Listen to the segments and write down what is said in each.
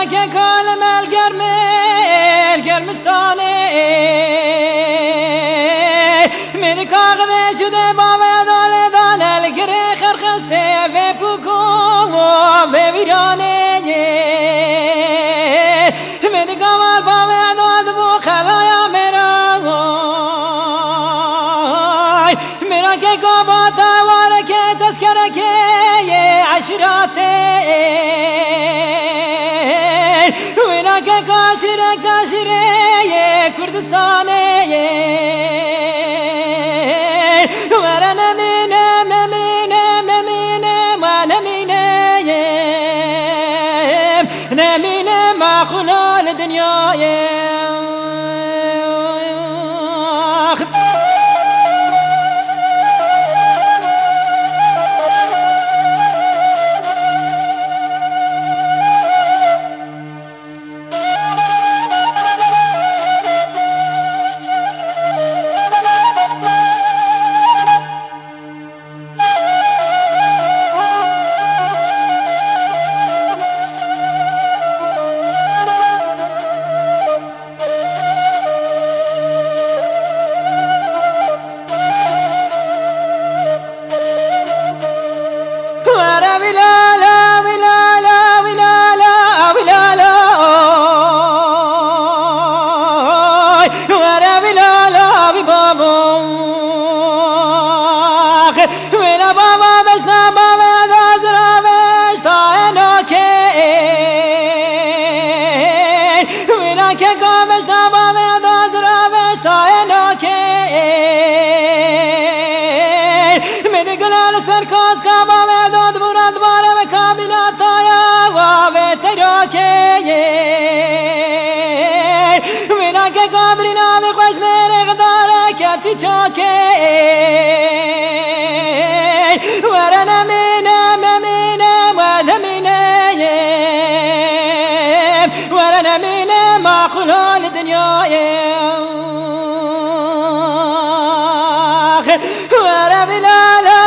که کال گرمستانه من کاغ شده بابا دال گره خرخسته و پوکو و ویرانه من کاغ بابا دال بو خلایا میرا که کاباتا واره که تذکره که عشراته وینا که کاشیرک شاشیره کردستانه ورا نمینم و نمینم ما خلال دنیایم سرکاز کابا و داد براد باره و کابینات آیا و تراکه وینا که کابرینا و خوش میره غداره کتی چاکه ورا نمینم و نمینم ورا نمینم ما خلال دنیایم ورا بلالا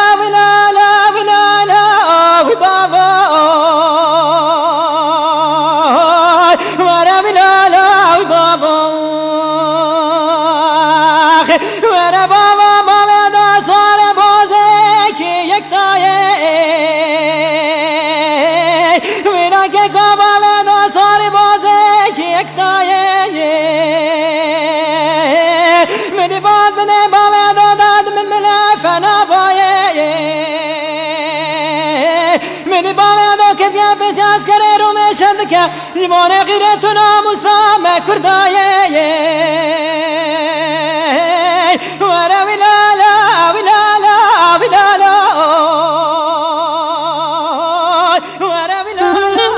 من باید که بیا پیش از کره رو میشد که ایمان غیرت و ناموسا مکردایه ورا ویلالا ویلالا ویلالا ورا ویلالا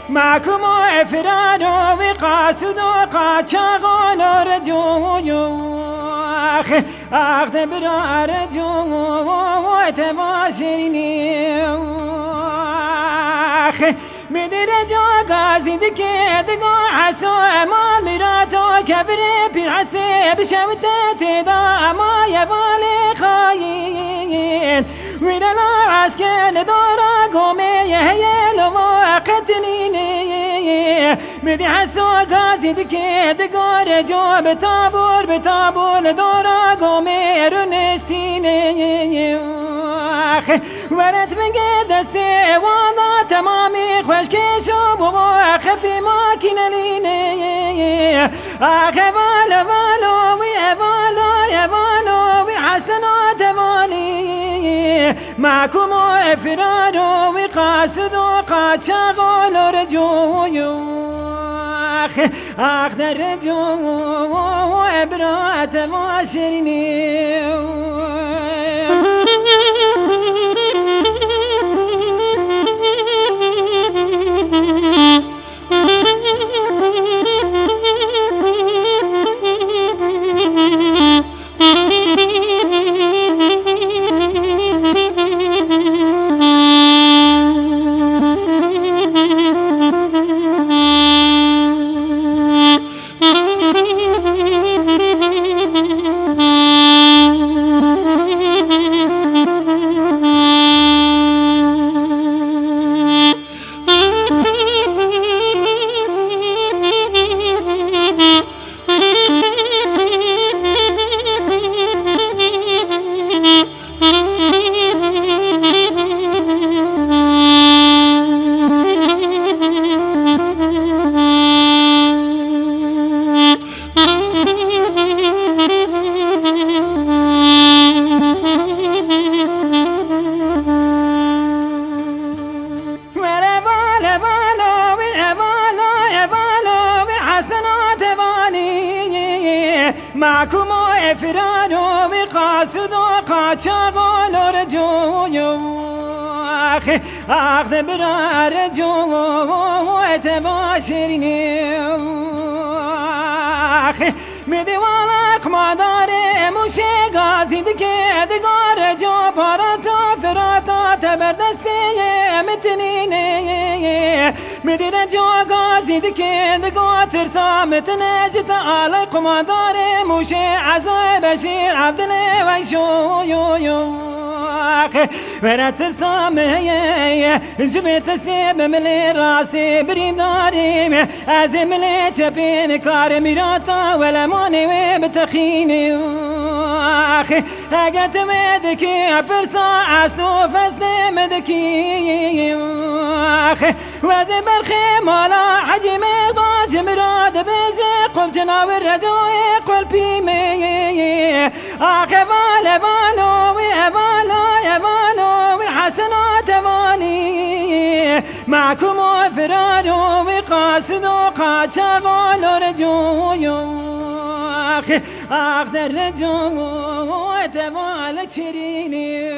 معكم افراد وقاسد وقاتشاغون رجوخ اخذ برا رجو وتباشرني من رجو قازد كدقو عسو امال مراتو كبري بالعسي بشمتت دا ما يبالي خايف وين العسكر دورا قومي يهيل وقتنيني مدي حسو غازي دكيد قور جو بتابور دورا قومي رنشتيني ورد من دستي وانا تمامي خوش كيشو بوا خفي ماكينة ليني بالو وي حسنات بالي معكم افراد وقاصد وقاد شغل رجوي اخذ رجوي وابرات ماشريني معكم افراد وقاصد وقاد شغل رجوي اخذ برار رجوي تباشرني مدي والق مداري مشي غازي دكي دقار جو براتا فراتا تبدستي متنيني مدي رجو غازي دكي دقار ترسا متنجت علق مداري مشي عزاي بشير عبدالي ويشو ورات سامي جبت سيب ملي راسي بريداري ازم لي تشبين كار ميراتا ولا ماني بتخيني اجت مدكي برسا اسنو فسني مدكي وزي برخي مالا حجي مغضاش مراد بيجي قم جناب الرجوي قلبي مي بالو حسنات بالي معكم افراد وقاصد وقاد شغل رجوي اخذ الرجوي تبالك شيريني